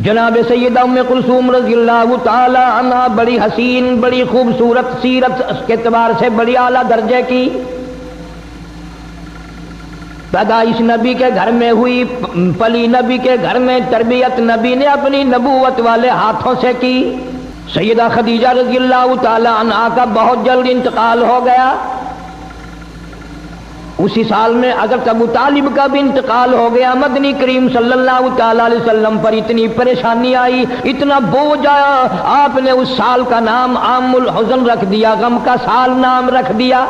جناب سیدہ ام کلثوم رضی اللہ تعالی عنہا بڑی حسین، بڑی خوبصورت، سیرت کے اعتبار سے بڑی اعلیٰ درجے کی، پیدائش نبی کے گھر میں ہوئی، پلی نبی کے گھر میں، تربیت نبی نے اپنی نبوت والے ہاتھوں سے کی۔ سیدہ خدیجہ رضی اللہ تعالی عنہا کا بہت جلد انتقال ہو گیا، اسی سال میں حضرت ابو طالب کا بھی انتقال ہو گیا۔ مدنی کریم صلی اللہ تعالی علیہ وسلم پر اتنی پریشانی آئی، اتنا بوجھ آیا، آپ نے اس سال کا نام عام الحزن رکھ دیا، غم کا سال نام رکھ دیا۔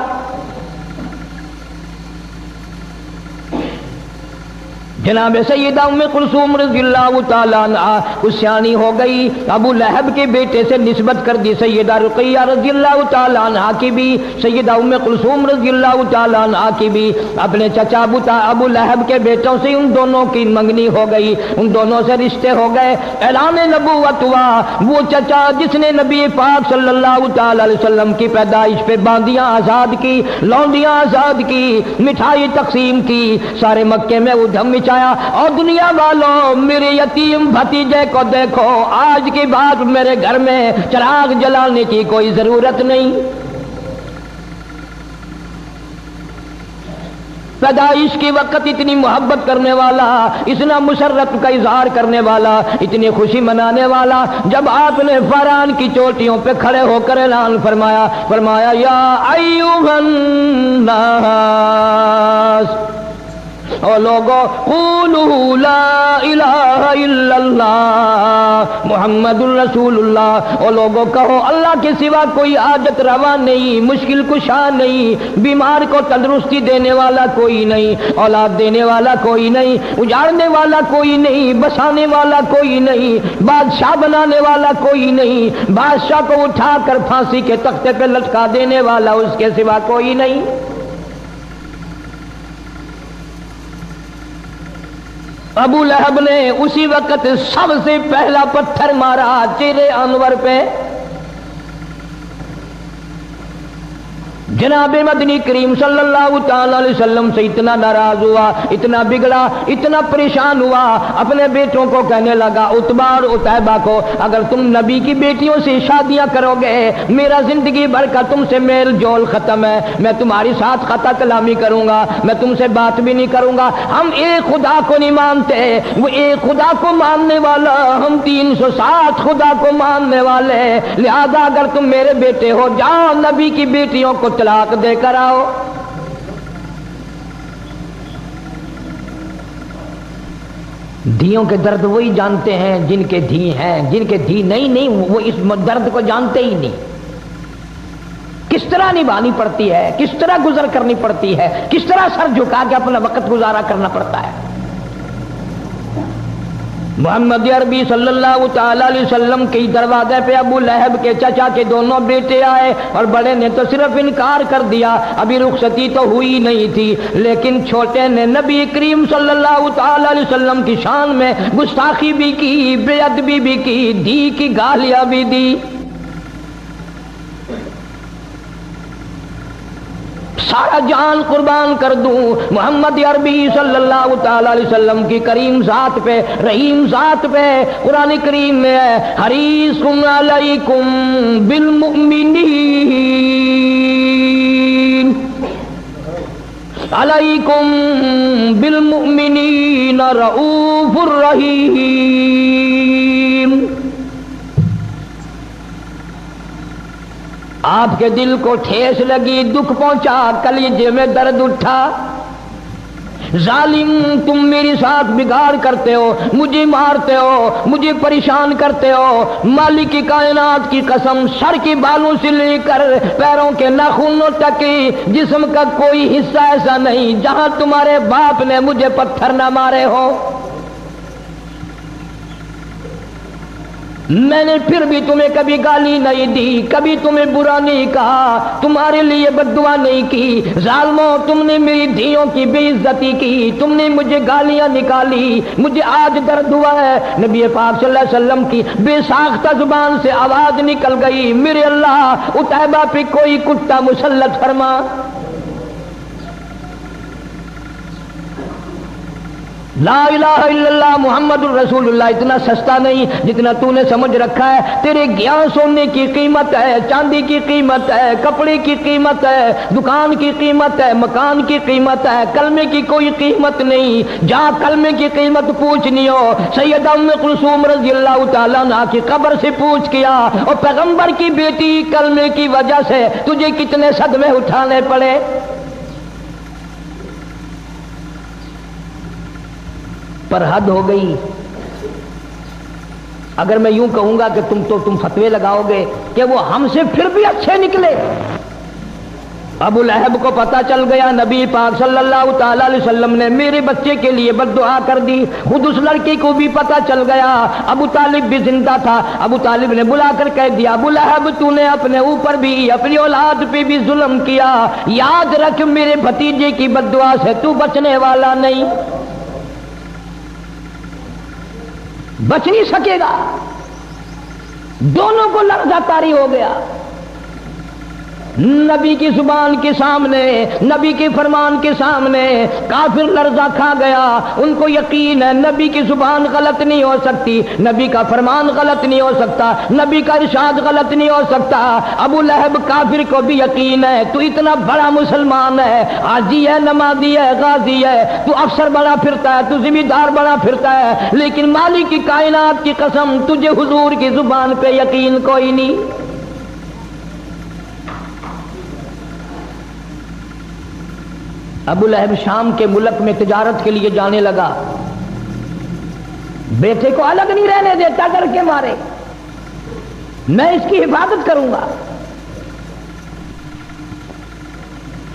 جناب سیدہ ام کلثوم رضی اللہ تعالیٰ عنہا کچھ سیانی ہو گئی، ابو لہب کے بیٹے سے نسبت کر دی، سیدہ رقیہ رضی اللہ تعالیٰ عنہا کی بھی، سیدہ ام کلثوم رضی اللہ تعالیٰ عنہا کی بھی اپنے چچا ابو لہب کے بیٹوں سے ان دونوں کی منگنی ہو گئی، ان دونوں سے رشتے ہو گئے، اعلان نبوت ہوا۔ وہ چچا جس نے نبی پاک صلی اللہ تعالیٰ علیہ وسلم کی پیدائش پہ باندیاں آزاد کی، لونڈیاں آزاد کی، مٹھائی تقسیم کی، سارے مکے میں ادھم مچا، اور دنیا والوں میرے یتیم بھتیجے کو دیکھو، آج کی بات میرے گھر میں چراغ جلانے کی کوئی ضرورت نہیں۔ پیدائش کی وقت اتنی محبت کرنے والا، اتنا مسرت کا اظہار کرنے والا، اتنی خوشی منانے والا، جب آپ نے فاران کی چوٹیوں پہ کھڑے ہو کر اعلان فرمایا یا ایھا الناس، او لوگو قولوا لا الہ الا اللہ محمد الرسول اللہ، او لوگو کہو اللہ کے سوا کوئی حاجت روا نہیں، مشکل کشا نہیں، بیمار کو تندرستی دینے والا کوئی نہیں، اولاد دینے والا کوئی نہیں، اجاڑنے والا کوئی نہیں، بسانے والا کوئی نہیں، بادشاہ بنانے والا کوئی نہیں، بادشاہ کو اٹھا کر پھانسی کے تختے پہ لٹکا دینے والا اس کے سوا کوئی نہیں۔ ابو لہب نے اسی وقت سب سے پہلا پتھر مارا چہرے انور پہ۔ جناب مدنی کریم صلی اللہ تعالی علیہ وسلم سے اتنا ناراض ہوا، اتنا بگڑا، اتنا پریشان ہوا، اپنے بیٹوں کو کہنے لگا، عتبہ اور عتیبہ کو، اگر تم نبی کی بیٹیوں سے شادیاں کرو گے میرا زندگی بھر کا تم سے میل جول ختم ہے، میں تمہاری ساتھ خطا کلامی کروں گا، میں تم سے بات بھی نہیں کروں گا، ہم ایک خدا کو نہیں مانتے، وہ ایک خدا کو ماننے والا، ہم 360 خدا کو ماننے والے، لہذا اگر تم میرے بیٹے ہو جاؤ نبی کی بیٹیوں کو طلاق دے کر آؤ۔ دھیوں کے درد وہی جانتے ہیں جن کے دھی ہیں، جن کے دھی نہیں وہ اس درد کو جانتے ہی نہیں، کس طرح نبھانی پڑتی ہے، کس طرح گزر کرنی پڑتی ہے، کس طرح سر جھکا کے اپنا وقت گزارا کرنا پڑتا ہے۔ محمد عربی صلی اللہ تعالی علیہ وسلم کے دروازے پہ ابو لہب کے چچا کے دونوں بیٹے آئے، اور بڑے نے تو صرف انکار کر دیا، ابھی رخصتی تو ہوئی نہیں تھی، لیکن چھوٹے نے نبی کریم صلی اللہ تعالی علیہ وسلم کی شان میں گستاخی بھی کی، بے ادبی بھی کی، دھی کی گالیاں بھی دی۔ سارا جان قربان کر دوں محمد عربی صلی اللہ تعالی علیہ وسلم کی کریم ذات پہ، رحیم ذات پہ۔ قرآن کریم میں ہے حریص علیکم بالمؤمنین علیکم بالمؤمنین رؤوف الرحیم۔ آپ کے دل کو ٹھیس لگی، دکھ پہنچا، کلیجے میں درد اٹھا، ظالم تم میرے ساتھ بگاڑ کرتے ہو، مجھے مارتے ہو، مجھے پریشان کرتے ہو، مالک کی کائنات کی قسم، سر کے بالوں سے لے کر پیروں کے ناخنوں تک جسم کا کوئی حصہ ایسا نہیں جہاں تمہارے باپ نے مجھے پتھر نہ مارے ہو۔ میں نے پھر بھی تمہیں کبھی گالی نہیں دی، کبھی تمہیں برا نہیں کہا، تمہارے لیے بد دعا نہیں کی۔ ظالموں تم نے میری دھیوں کی بے عزتی کی، تم نے مجھے گالیاں نکالی، مجھے آج درد ہوا ہے۔ نبی پاک صلی اللہ علیہ وسلم کی بے ساختہ زبان سے آواز نکل گئی، میرے اللہ عتیبہ پہ کوئی کتا مسلط فرما۔ لا الہ الا اللہ محمد الرسول اللہ اتنا سستا نہیں جتنا تو نے سمجھ رکھا ہے. تیرے یہاں سونے کی قیمت ہے، چاندی کی قیمت ہے، کپڑے کی قیمت ہے، دکان کی قیمت ہے، مکان کی قیمت ہے، کلمے کی کوئی قیمت نہیں. جا کلمے کی قیمت پوچھنی ہو سیدہ ام کلثوم رضی اللہ تعالیٰ عنہا کی قبر سے پوچھ کیا، اور پیغمبر کی بیٹی کلمے کی وجہ سے تجھے کتنے صدمے اٹھانے پڑے. پر حد ہو گئی. اگر میں یوں کہوں گا کہ تم فتوے لگاؤ گے کہ وہ ہم سے پھر بھی اچھے نکلے. ابو لہب کو پتا چل گیا نبی پاک صلی اللہ تعالی علیہ وسلم نے میرے بچے کے لیے بد دعا کر دی. خود اس لڑکی کو بھی پتا چل گیا. ابو طالب بھی زندہ تھا. ابو طالب نے بلا کر کہہ دیا ابو لہب تو نے اپنے اوپر بھی اپنی اولاد پہ بھی ظلم کیا. یاد رکھ میرے بھتیجے کی بد دعا سے تو بچنے والا نہیں، بچ نہیں سکے گا. دونوں کو لرزہ طاری ہو گیا. نبی کی زبان کے سامنے، نبی کے فرمان کے سامنے کافر لرزہ کھا گیا. ان کو یقین ہے نبی کی زبان غلط نہیں ہو سکتی، نبی کا فرمان غلط نہیں ہو سکتا، نبی کا ارشاد غلط نہیں ہو سکتا. ابو لہب کافر کو بھی یقین ہے تو اتنا بڑا مسلمان ہے، حاجی ہے، نمازی ہے، غازی ہے، تو افسر بنا پھرتا ہے، تو ذمہ دار بنا پھرتا ہے، لیکن مالک کی کائنات کی قسم تجھے حضور کی زبان پہ یقین کوئی نہیں. ابو لہب شام کے ملک میں تجارت کے لیے جانے لگا. بیٹے کو الگ نہیں رہنے دیتا ڈر کے مارے، میں اس کی حفاظت کروں گا.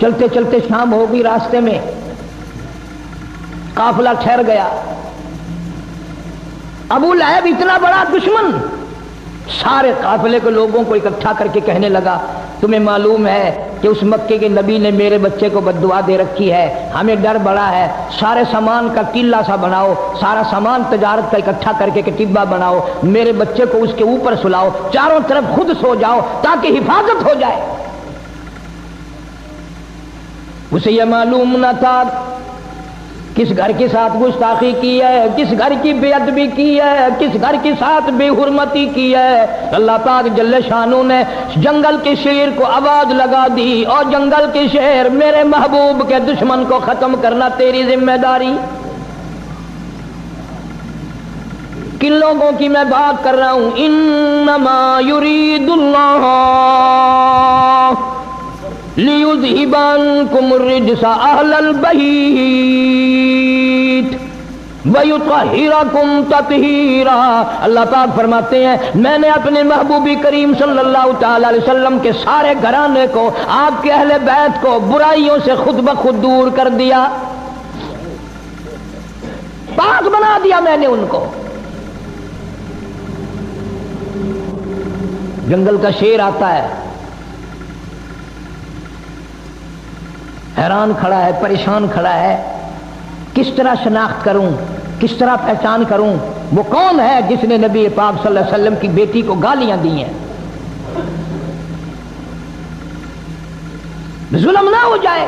چلتے چلتے شام ہو گئی. راستے میں قافلہ ٹھہر گیا. ابو لہب اتنا بڑا دشمن سارے قافلے کے لوگوں کو اکٹھا کر کے کہنے لگا تمہیں معلوم ہے کہ اس مکے کے نبی نے میرے بچے کو بد دعا دے رکھی ہے، ہمیں ڈر بڑا ہے، سارے سامان کا قلعہ سا بناؤ، سارا سامان تجارت کا اکٹھا کر کے کتیبہ بناؤ، میرے بچے کو اس کے اوپر سلاؤ، چاروں طرف خود سو جاؤ تاکہ حفاظت ہو جائے. اسے یہ معلوم نہ تھا کس گھر کے ساتھ گستاخی کی ہے، کس گھر کی بے ادبی کی ہے، کس گھر کے ساتھ بے حرمتی کی ہے. اللہ پاک جل شانہ نے جنگل کے شیر کو آواز لگا دی، اور جنگل کے شیر میرے محبوب کے دشمن کو ختم کرنا تیری ذمہ داری. کن لوگوں کی میں بات کر رہا ہوں؟ انما یرید اللہ لِيُذْهِبَ عَنْكُمُ الرِّجْسَ أَهْلَ الْبَيْتِ وَيُطَهِّرَكُمْ تَطْهِيرًا. اللہ پاک فرماتے ہیں میں نے اپنے محبوب کریم صلی اللہ تعالی علیہ وسلم کے سارے گھرانے کو، آپ کے اہل بیت کو برائیوں سے خود بخود دور کر دیا، پاک بنا دیا میں نے ان کو. جنگل کا شیر آتا ہے، حیران کھڑا ہے، پریشان کھڑا ہے، کس طرح شناخت کروں، کس طرح پہچان کروں وہ کون ہے جس نے نبی پاک صلی اللہ علیہ وسلم کی بیٹی کو گالیاں دی ہیں. ظلم نہ ہو جائے،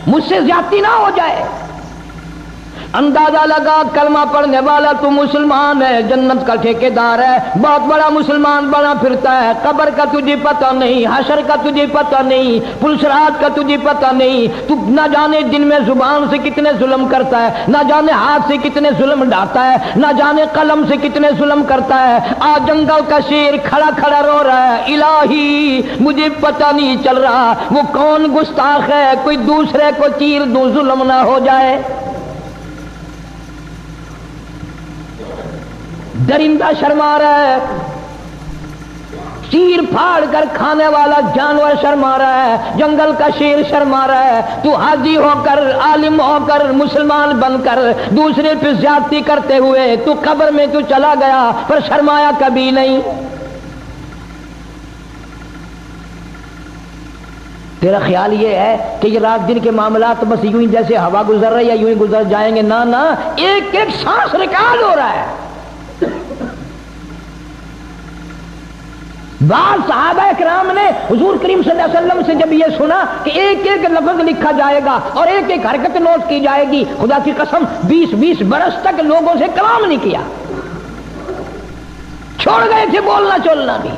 مجھ سے زیادتی نہ ہو جائے. اندازہ لگا کلمہ پڑھنے والا تو مسلمان ہے، جنت کا ٹھیکیدار ہے، بہت بڑا مسلمان بنا پھرتا ہے. قبر کا تجھے پتہ نہیں، حشر کا تجھے پتہ نہیں، پلسرات کا تجھے پتہ نہیں. تو نہ جانے دن میں زبان سے کتنے ظلم کرتا ہے، نہ جانے ہاتھ سے کتنے ظلم ڈالتا ہے، نہ جانے قلم سے کتنے ظلم کرتا ہے. آج جنگل کا شیر کھڑا کھڑا رو رہا ہے الہی مجھے پتہ نہیں چل رہا وہ کون گستاخ ہے، کوئی دوسرے کو چیر دوں ظلم نہ ہو جائے. درندہ شرما رہا ہے، چیر پھاڑ کر کھانے والا جانور شرما رہا ہے، جنگل کا شیر شرما رہا ہے. تو حاجی ہو کر، عالم ہو کر، مسلمان بن کر دوسرے پہ زیادتی کرتے ہوئے تو قبر میں تو چلا گیا پر شرمایا کبھی نہیں. تیرا خیال یہ ہے کہ یہ رات دن کے معاملات بس یوں ہی جیسے ہوا گزر رہی ہے یوں ہی گزر جائیں گے؟ نہ نہ، ایک ایک سانس ریکارڈ ہو رہا ہے. بعض صحابہ کرام نے حضور کریم صلی اللہ علیہ وسلم سے جب یہ سنا کہ ایک ایک لفظ لکھا جائے گا اور ایک ایک حرکت نوٹ کی جائے گی، خدا کی قسم 20 برس تک لوگوں سے کلام نہیں کیا، چھوڑ گئے تھے بولنا چولنا بھی۔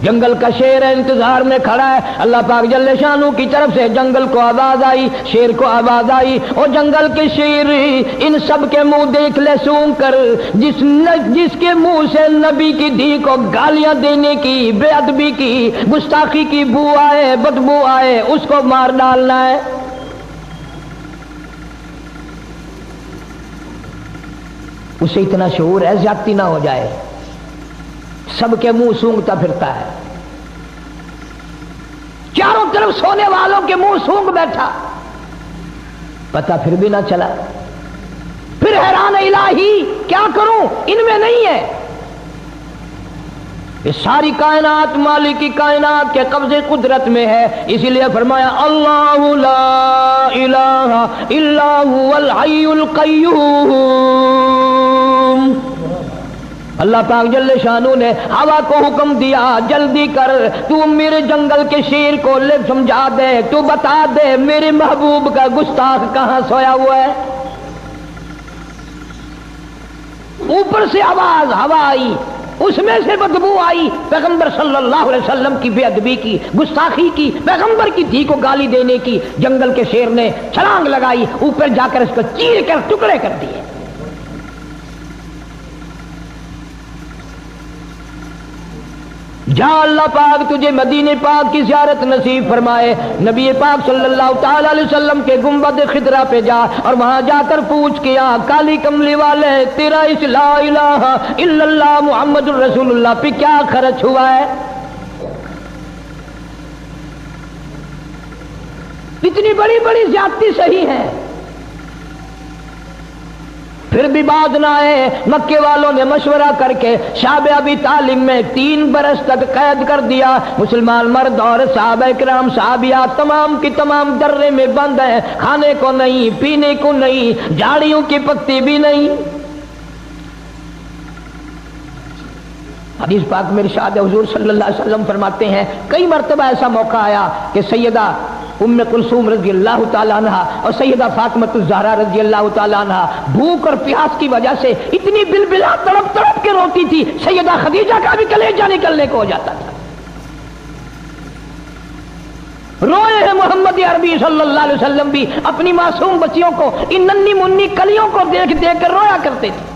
جنگل کا شیر ہے، انتظار میں کھڑا ہے، اللہ پاک جل شانہ کی طرف سے جنگل کو آواز آئی، شیر کو آواز آئی، اور جنگل کے شیر ان سب کے منہ دیکھ لے سونگ کر، جس کے منہ سے نبی کی دھی کو گالیاں دینے کی، بے ادبی کی، گستاخی کی بو آئے، بدبو آئے، اس کو مار ڈالنا ہے۔ اسے اتنا شعور ہے زیادتی نہ ہو جائے، سب کے منہ سونگتا پھرتا ہے، چاروں طرف سونے والوں کے منہ سونگ بیٹھا، پتہ پھر بھی نہ چلا، پھر حیران الہی کیا کروں، ان میں نہیں ہے۔ یہ ساری کائنات مالک کی کائنات کے قبضے قدرت میں ہے، اسی لیے فرمایا اللہ لا الہ الا هو الحی القیوم۔ اللہ پاک جل شانہ نے ہوا کو حکم دیا، جلدی کر تو میرے جنگل کے شیر کو لے سمجھا دے، تو بتا دے میرے محبوب کا گستاخ کہاں سویا ہوا ہے۔ اوپر سے آواز ہوا آئی، اس میں سے بدبو آئی، پیغمبر صلی اللہ علیہ وسلم کی بے ادبی کی، گستاخی کی، پیغمبر کی دھی کو گالی دینے کی۔ جنگل کے شیر نے چھلانگ لگائی، اوپر جا کر اس کو چیر کر ٹکڑے کر دیے۔ جا اللہ پاک تجھے مدینے پاک کی زیارت نصیب فرمائے، نبی پاک صلی اللہ تعالی علیہ وسلم کے گنبد خضرا پہ جا اور وہاں جا کر پوچھ کیا کالی کملی والے تیرا اس لا الہ الا اللہ محمد الرسول اللہ پہ کیا خرچ ہوا ہے؟ اتنی بڑی بڑی زیادتی صحیح ہے، پھر بھی بات نہ آئے۔ مکے والوں نے مشورہ کر کے شعب ابی طالب میں 3 برس تک قید کر دیا۔ مسلمان مرد اور صحابہ کرام صحابیات تمام کی تمام درے میں بند ہیں، کھانے کو نہیں، پینے کو نہیں، جھاڑیوں کی پتی بھی نہیں۔ حدیث پاک میں ارشاد حضور صلی اللہ علیہ وسلم فرماتے ہیں کئی مرتبہ ایسا موقع آیا کہ سیدہ ام کلثوم رضی اللہ تعالیٰ عنہ اور سیدہ فاطمہ الزہرا رضی اللہ تعالیٰ عنہ بھوک اور پیاس کی وجہ سے اتنی بلبلا تڑپ تڑپ کے روتی تھی، سیدہ خدیجہ کا بھی کلیجہ نکلنے کو ہو جاتا تھا۔ روئے ہیں محمد عربی صلی اللہ علیہ وسلم بھی اپنی معصوم بچیوں کو، ان ننھی منی کلیوں کو دیکھ دیکھ کر رویا کرتے تھے۔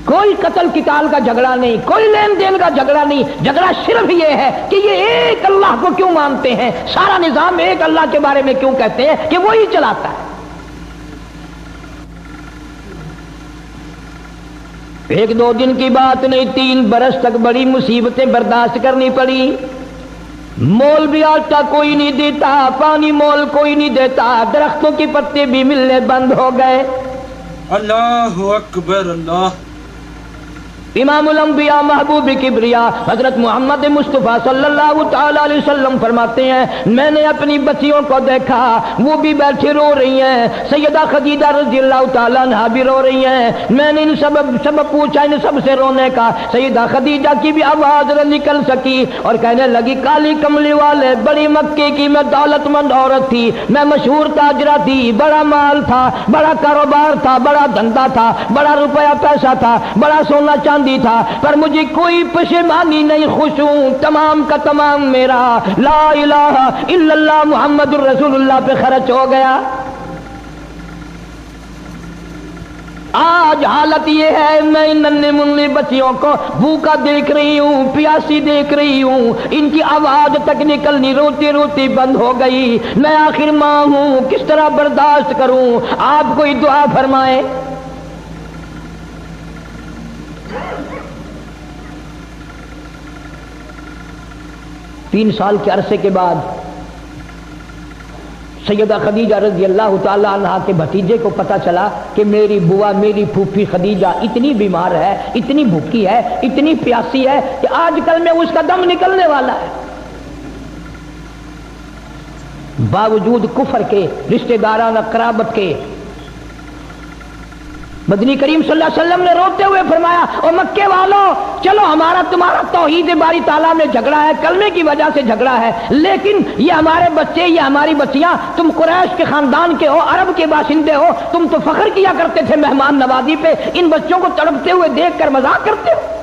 کوئی قتل قتال کا جھگڑا نہیں، کوئی لین دین کا جھگڑا نہیں، جھگڑا صرف یہ ہے کہ یہ ایک اللہ کو کیوں مانتے ہیں، سارا نظام ایک اللہ کے بارے میں کیوں کہتے ہیں کہ وہی چلاتا ہے۔ 1-2 دن کی بات نہیں، 3 برس تک بڑی مصیبتیں برداشت کرنی پڑی۔ مول بھی آٹا کوئی نہیں دیتا، پانی مول کوئی نہیں دیتا، درختوں کی پتے بھی ملنے بند ہو گئے۔ اللہ اکبر اللہ۔ امام الانبیاء محبوب کبریا حضرت محمد مصطفیٰ صلی اللہ تعالی علیہ وسلم فرماتے ہیں میں نے اپنی بچیوں کو دیکھا، وہ بھی بیٹھی رو رہی ہیں، سیدہ خدیجہ رضی اللہ تعالیٰ عنہا بھی رو رہی ہیں۔ میں نے ان سب پوچھا ان سب سے رونے کا، سیدہ خدیجہ کی بھی آواز نہ نکل سکی اور کہنے لگی کالی کملی والے بڑی مکے کی میں دولت مند عورت تھی، میں مشہور تاجرہ تھی، بڑا مال تھا، بڑا کاروبار تھا، بڑا دھندا تھا، بڑا روپیہ پیسہ تھا، بڑا سونا چاندی تھا، پر مجھے کوئی پشیمانی نہیں، خوش ہوں، تمام کا تمام میرا لا الہ الا اللہ محمد الرسول اللہ پہ خرچ ہو گیا۔ آج حالت یہ ہے میں ان ننھے منھے بچیوں کو بھوکا دیکھ رہی ہوں، پیاسی دیکھ رہی ہوں، ان کی آواز تک نکلنی روتی روتی بند ہو گئی، میں آخر ماں ہوں، کس طرح برداشت کروں؟ آپ کوئی دعا فرمائیں۔ 3 سال کے عرصے کے بعد سیدہ خدیجہ رضی اللہ تعالی عنہا کے بھتیجے کو پتا چلا کہ میری بوا میری پھوپھی خدیجہ اتنی بیمار ہے، اتنی بھوکی ہے، اتنی پیاسی ہے کہ آج کل میں اس کا دم نکلنے والا ہے۔ باوجود کفر کے، رشتہ دارانہ قرابت کے، مدنی کریم صلی اللہ علیہ وسلم نے روتے ہوئے فرمایا او مکے والوں، چلو ہمارا تمہارا توحید باری تعالیٰ میں جھگڑا ہے، کلمے کی وجہ سے جھگڑا ہے، لیکن یہ ہمارے بچے، یہ ہماری بچیاں، تم قریش کے خاندان کے ہو، عرب کے باشندے ہو، تم تو فخر کیا کرتے تھے مہمان نوازی پہ، ان بچوں کو تڑپتے ہوئے دیکھ کر مذاق کرتے ہو۔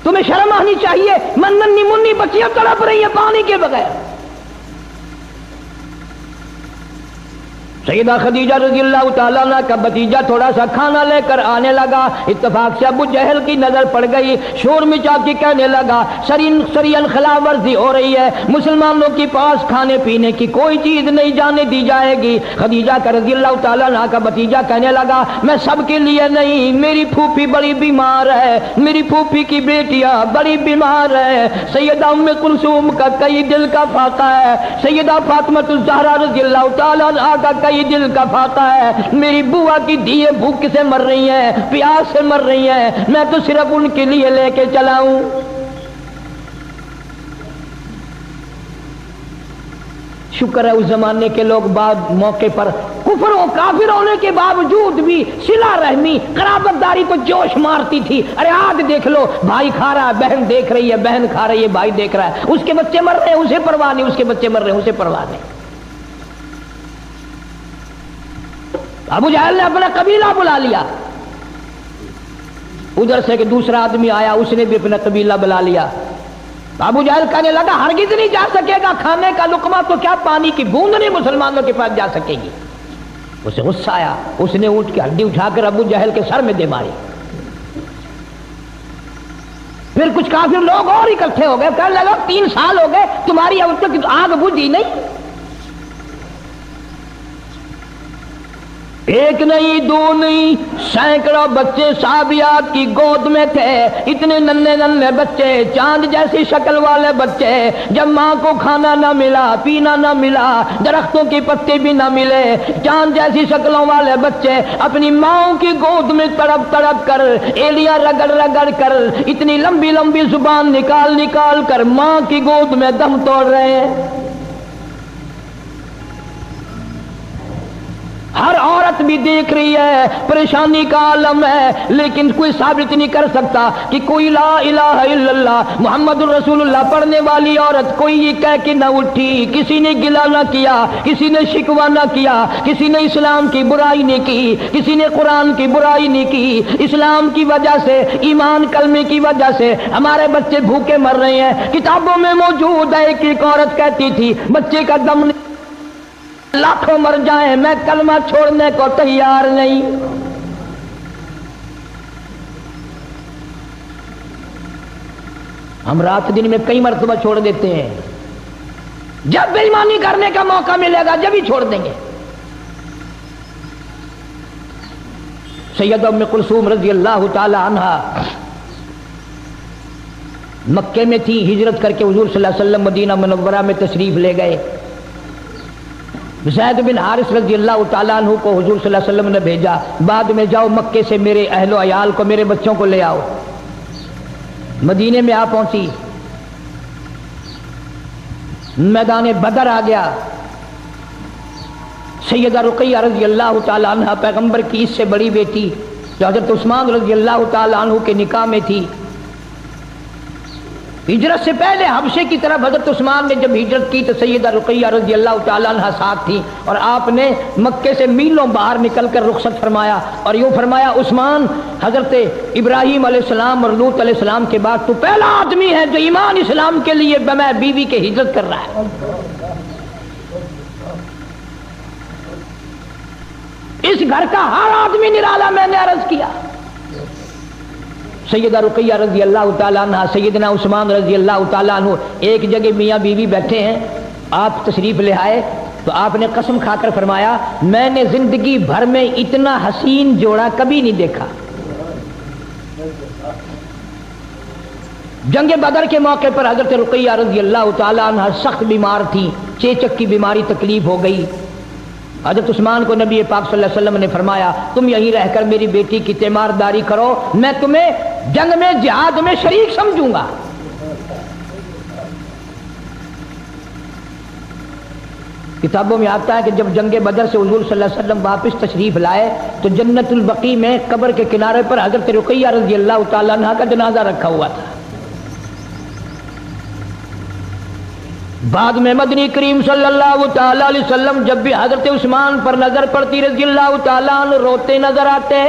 تمہیں شرم آنی چاہیے، ننھی منی بچیاں تڑپ رہی ہیں پانی کے بغیر۔ سیدہ خدیجہ رضی اللہ تعالیٰ عنہ کا بھتیجا تھوڑا سا کھانا لے کر آنے لگا، اتفاق سے ابو جہل کی نظر پڑ گئی، شور مچا کے کہنے لگا سرین خلاف ورزی ہو رہی ہے، مسلمانوں کے پاس کھانے پینے کی کوئی چیز نہیں جانے دی جائے گی۔ خدیجہ کا رضی اللہ تعالیٰ عنہ کا بھتیجا کہنے لگا میں سب کے لیے نہیں، میری پھوپھی بڑی بیمار ہے، میری پھوپھی کی بیٹیاں بڑی بیمار ہے، سیدہ ام کلثوم کا کئی دل کا فاقہ ہے، سیدہ فاطمہ الزہرا رضی اللہ تعالیٰ عنہ کا کئی دل کا فاقہ ہے، میری بوا کی دھیے بھوک سے مر رہی ہیں، پیاس سے مر رہی ہیں، میں تو صرف ان کے لیے لے کے چلا ہوں۔ شکر ہے اس زمانے کے لوگ بعد موقع پر کفر و کافر ہونے کے باوجود بھی صلہ رحمی قرابت داری کو جوش مارتی تھی۔ ارے آج دیکھ لو، بھائی کھا رہا ہے، بہن دیکھ رہی ہے، بہن کھا رہی ہے، بھائی دیکھ رہا ہے، اس کے بچے مر رہے ہیں اسے پرواہ نہیں، اس کے بچے مر رہے ہیں اسے پرواہ نہیں۔ ابو جہل نے اپنا قبیلہ بلا لیا، ادھر سے کہ دوسرا آدمی آیا اس نے بھی اپنا قبیلہ بلا لیا۔ ابو جہل کہنے لگا ہرگز نہیں جا سکے گا، کھانے کا لقمہ تو کیا پانی کی بوند نہیں مسلمانوں کے پاس جا سکے گی۔ اسے غصہ آیا، اس نے اونٹ کی ہڈی اٹھا کر ابو جہل کے سر میں دے ماری۔ پھر کچھ کافر لوگ اور اکٹھے ہو گئے، کہنے لگا 3 سال ہو گئے تمہاری اب تک آگ بجھی نہیں، ایک نہیں دو نہیں سینکڑوں بچے صحابیات کی گود میں تھے، اتنے ننھے ننھے بچے، چاند جیسی شکل والے بچے، جب ماں کو کھانا نہ ملا، پینا نہ ملا، درختوں کے پتے بھی نہ ملے، چاند جیسی شکلوں والے بچے اپنی ماں کی گود میں تڑپ تڑپ کر، ایلیاں رگڑ رگڑ کر، اتنی لمبی لمبی زبان نکال نکال کر ماں کی گود میں دم توڑ رہے ہیں۔ ہر عورت بھی دیکھ رہی ہے، پریشانی کا عالم ہے، لیکن کوئی ثابت نہیں کر سکتا کہ کوئی لا الہ الا اللہ محمد الرسول اللہ پڑھنے والی عورت کوئی یہ کہہ کے نہ اٹھی، کسی نے گلہ نہ کیا، کسی نے شکوہ نہ کیا، کسی نے اسلام کی برائی نہیں کی، کسی نے قرآن کی برائی نہیں کی۔ اسلام کی وجہ سے، ایمان کلمے کی وجہ سے ہمارے بچے بھوکے مر رہے ہیں۔ کتابوں میں موجود ہے، ایک عورت کہتی تھی بچے کا دم نہیں، لاکھوں مر جائیں میں کلمہ چھوڑنے کو تیار نہیں۔ ہم رات دن میں کئی مرتبہ چھوڑ دیتے ہیں، جب بے ایمانی کرنے کا موقع ملے گا جب ہی چھوڑ دیں گے۔ سیدہ ام کلثوم رضی اللہ تعالی عنہا مکے میں تھی، ہجرت کر کے حضور صلی اللہ علیہ وسلم مدینہ منورہ میں تشریف لے گئے۔ زید بن حارث رضی اللہ تعالیٰ عنہ کو حضور صلی اللہ علیہ وسلم نے بھیجا، بعد میں جاؤ مکے سے میرے اہل و عیال کو، میرے بچوں کو لے آؤ۔ مدینے میں آ پہنچی، میدان بدر آ گیا۔ سیدہ رقیہ رضی اللہ تعالیٰ عنہ پیغمبر کی اس سے بڑی بیٹی جو حضرت عثمان رضی اللہ تعالیٰ عنہ کے نکاح میں تھی، ہجرت سے پہلے حبشے کی طرف حضرت عثمان نے جب ہجرت کی تو سیدہ رقیہ رضی اللہ تعالیٰ عنہ ساتھ تھی، اور آپ نے مکے سے میلوں باہر نکل کر رخصت فرمایا اور یوں فرمایا عثمان، حضرت ابراہیم علیہ السلام اور لوط علیہ السلام کے بعد تو پہلا آدمی ہے جو ایمان اسلام کے لیے بمع بیوی کے ہجرت کر رہا ہے۔ اس گھر کا ہر آدمی نرالا، میں نے عرض کیا۔ سیدہ رقیہ رضی اللہ تعالیٰ عنہ، سیدنا عثمان رضی اللہ تعالیٰ عنہ ایک جگہ میاں بیوی بیٹھے ہیں، آپ تشریف لے آئے تو آپ نے قسم کھا کر فرمایا میں نے زندگی بھر میں اتنا حسین جوڑا کبھی نہیں دیکھا۔ جنگ بدر کے موقع پر حضرت رقیہ رضی اللہ تعالیٰ عنہ سخت بیمار تھی، چیچک کی بیماری تکلیف ہو گئی۔ حضرت عثمان کو نبی پاک صلی اللہ علیہ وسلم نے فرمایا تم یہیں رہ کر میری بیٹی کی تیمارداری کرو، میں تمہیں جنگ میں جہاد میں شریک سمجھوں گا۔ کتابوں میں آتا ہے کہ جب جنگ بدر سے حضور صلی اللہ علیہ وسلم واپس تشریف لائے تو جنت البقیع میں قبر کے کنارے پر حضرت رقیہ رضی اللہ تعالیٰ عنہ کا جنازہ رکھا ہوا تھا۔ بعد میں مدنی کریم صلی اللہ تعالیٰ علیہ وسلم جب بھی حضرت عثمان پر نظر پڑتی رضی اللہ تعالیٰ عنہ روتے نظر آتے